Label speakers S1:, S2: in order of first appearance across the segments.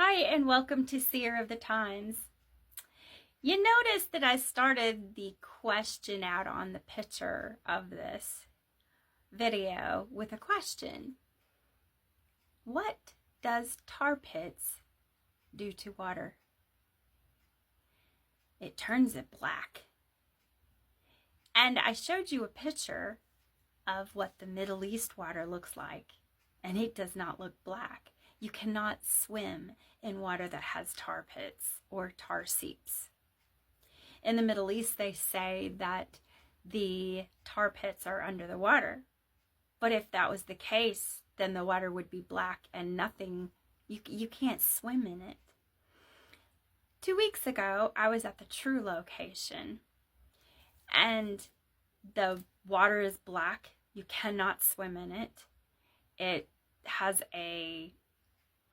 S1: Hi, and welcome to Seer of the Times. You notice that I started the question out on the picture of this video with a question. What does tar pits do to water? It turns it black. And I showed you a picture of what the Middle East water looks like, and it does not look black. You cannot swim in water that has tar pits or tar seeps. In the Middle East, they say that the tar pits are under the water. But if that was the case, then the water would be black and nothing, you can't swim in it. 2 weeks ago, I was at the True location, and the water is black. You cannot swim in it. It has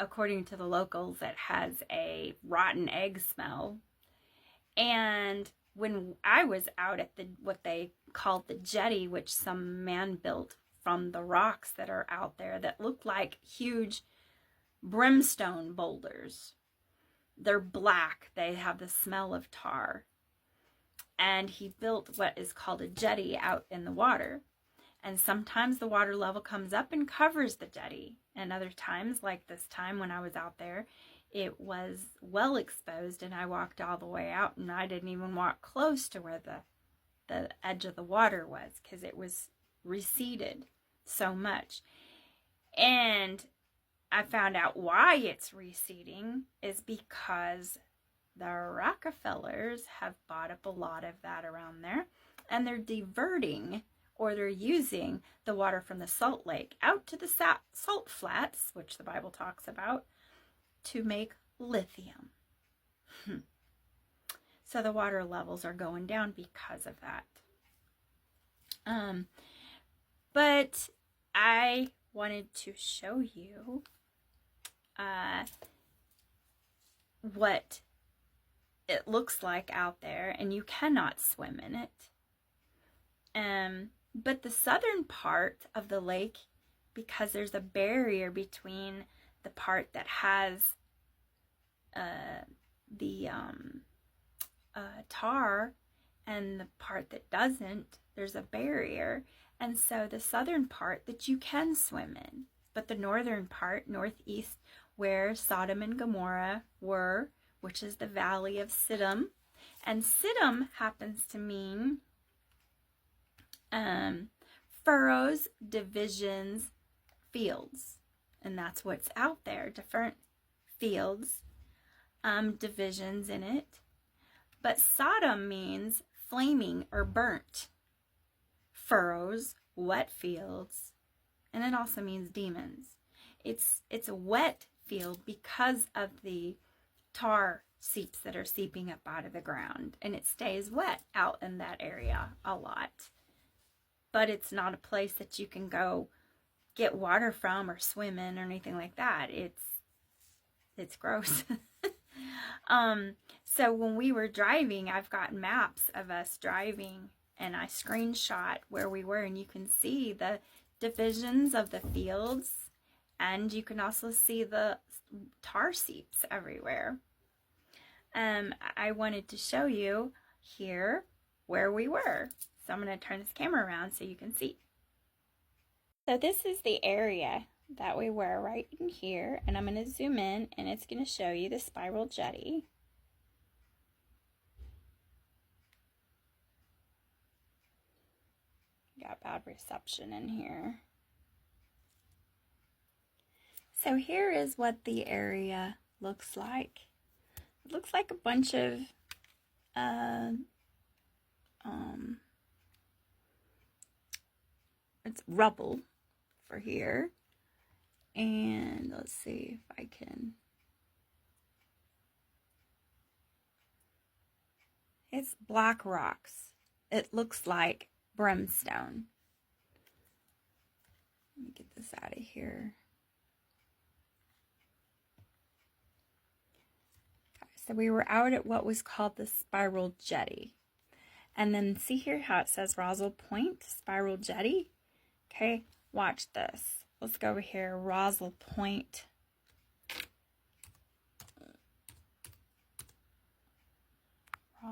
S1: according to the locals, it has a rotten egg smell. And when I was out at what they called the jetty, which some man built from the rocks that are out there that look like huge brimstone boulders. They're black. They have the smell of tar. And he built what is called a jetty out in the water. And sometimes the water level comes up and covers the jetty. And other times, like this time when I was out there, it was well exposed and I walked all the way out and I didn't even walk close to where the edge of the water was because it was receded so much. And I found out why it's receding is because the Rockefellers have bought up a lot of that around there and they're diverting or they're using the water from the Salt Lake out to the salt flats, which the Bible talks about, to make lithium. So the water levels are going down because of that. But I wanted to show you what it looks like out there, and you cannot swim in it. But the southern part of the lake, because there's a barrier between the part that has the tar and the part that doesn't, there's a barrier. And so the southern part that you can swim in, but the northern part, northeast, where Sodom and Gomorrah were, which is the valley of Siddim. And Siddim happens to mean furrows, divisions, fields. And that's what's out there, different fields, divisions in it. But Sodom means flaming or burnt. Furrows, wet fields, and it also means demons. It's a wet field because of the tar seeps that are seeping up out of the ground, and it stays wet out in that area a lot. But it's not a place that you can go get water from or swim in or anything like that. It's gross. So when we were driving, I've got maps of us driving and I screenshot where we were, and you can see the divisions of the fields, and you can also see the tar seeps everywhere. I wanted to show you here where we were. So I'm going to turn this camera around so you can see. So this is the area that we were right in here, and I'm going to zoom in and it's going to show you the spiral jetty. Got bad reception in here. So here is what the area looks like. It looks like a bunch of it's rubble for here. And let's see if I can. It's black rocks. It looks like brimstone. Let me get this out of here. Okay, so we were out at what was called the Spiral Jetty. And then see here how it says Roswell Point, Spiral Jetty? Okay, watch this. Let's go over here, Roswell Point.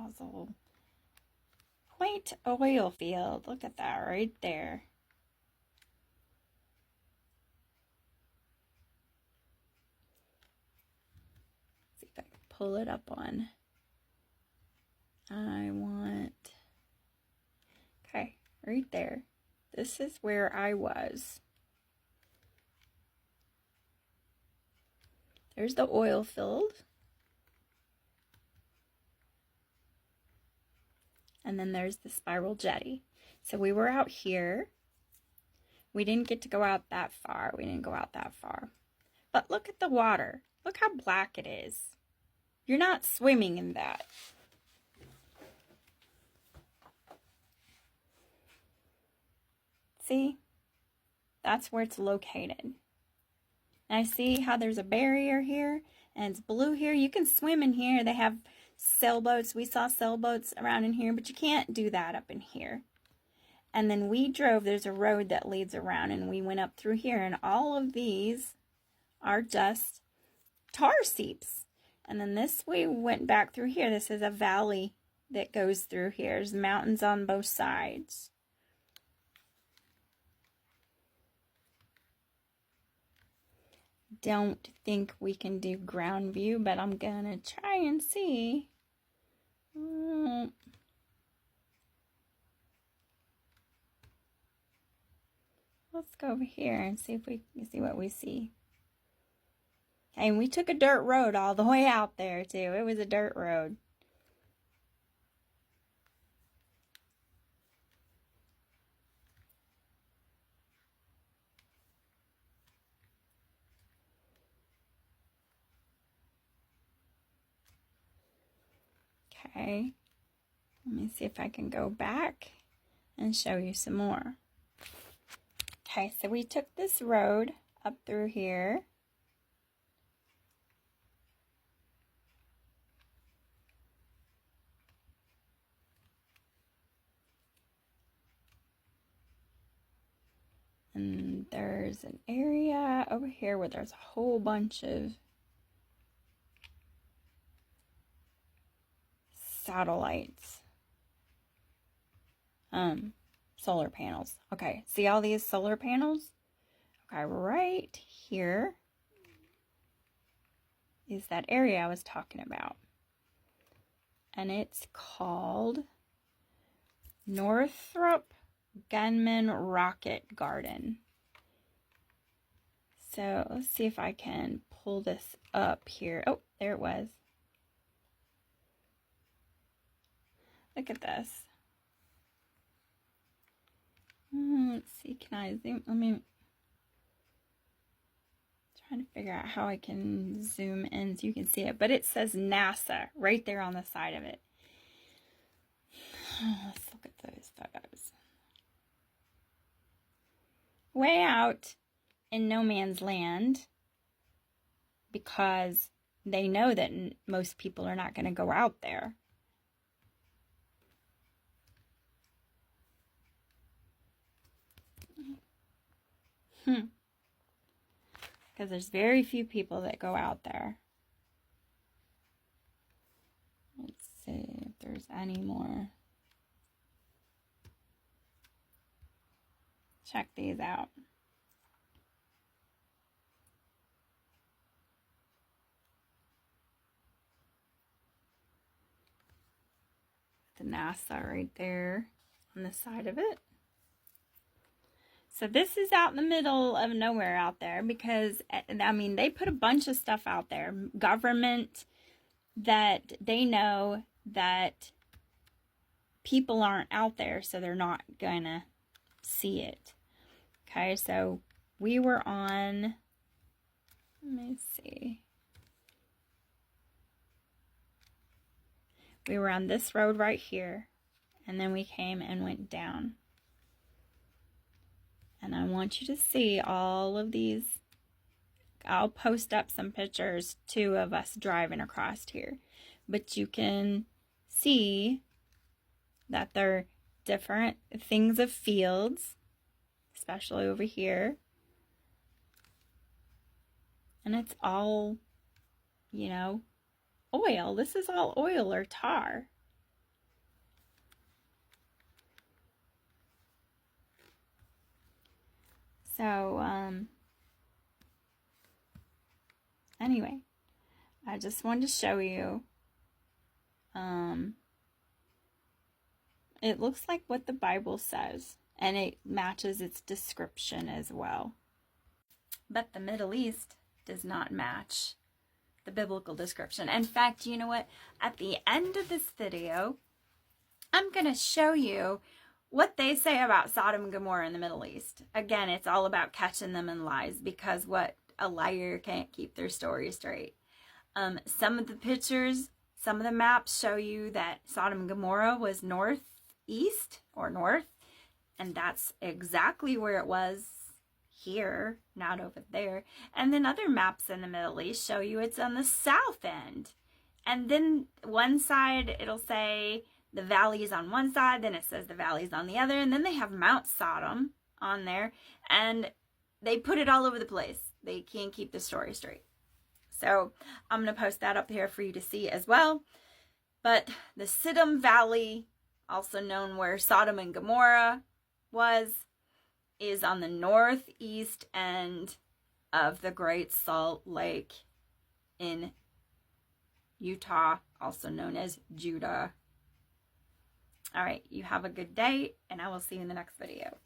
S1: nozzle. Point oil field. Look at that right there. See if I can pull it up on. Okay, right there. This is where I was. There's the oil field. And then there's the spiral jetty. So we were out here. We didn't get to go out that far. But look at the water. Look how black it is. You're not swimming in that. See? That's where it's located. And I see how there's a barrier here and it's blue here. You can swim in here. They have sailboats. We saw sailboats around in here, but you can't do that up in here. And then we drove. There's a road that leads around and we went up through here, and all of these are just tar seeps. And then this we went back through here. This is a valley that goes through here. There's mountains on both sides. Don't think we can do ground view, but I'm gonna try and see. Let's go over here and see if we can see what we see. And we took a dirt road all the way out there too. It was a dirt road. Okay, let me see if I can go back and show you some more. Okay, so we took this road up through here. And there's an area over here where there's a whole bunch of satellites. Solar panels. Okay, see all these solar panels? Okay, right here is that area I was talking about. And it's called Northrop Grumman Rocket Garden. So let's see if I can pull this up here. Oh, there it was. Look at this. Let's see, can I zoom? Trying to figure out how I can zoom in so you can see it. But it says NASA right there on the side of it. Let's look at those photos. Way out in no man's land, because they know that most people are not going to go out there. Because there's very few people that go out there. Let's see if there's any more. Check these out. The NASA right there on the side of it. So this is out in the middle of nowhere out there because, I mean, they put a bunch of stuff out there. Government, that they know that people aren't out there, so they're not going to see it. Okay, so we were on, let me see. We were on this road right here, and then we came and went down. And I want you to see all of these. I'll post up some pictures too of us driving across here. But you can see that they're different things of fields, especially over here. And it's all, you know, oil. This is all oil or tar. So, anyway, I just wanted to show you. It looks like what the Bible says, and it matches its description as well. But the Middle East does not match the biblical description. In fact, you know what? At the end of this video, I'm going to show you what they say about Sodom and Gomorrah in the Middle East. Again, it's all about catching them in lies, because what a liar can't keep their story straight. Some of the pictures, some of the maps show you that Sodom and Gomorrah was northeast or north, and that's exactly where it was here, not over there. And then other maps in the Middle East show you it's on the south end. And then one side it'll say the valley is on one side, then it says the valley is on the other, and then they have Mount Sodom on there, and they put it all over the place. They can't keep the story straight. So I'm going to post that up here for you to see as well. But the Siddim Valley, also known where Sodom and Gomorrah was, is on the northeast end of the Great Salt Lake in Utah, also known as Judah. All right, you have a good day, and I will see you in the next video.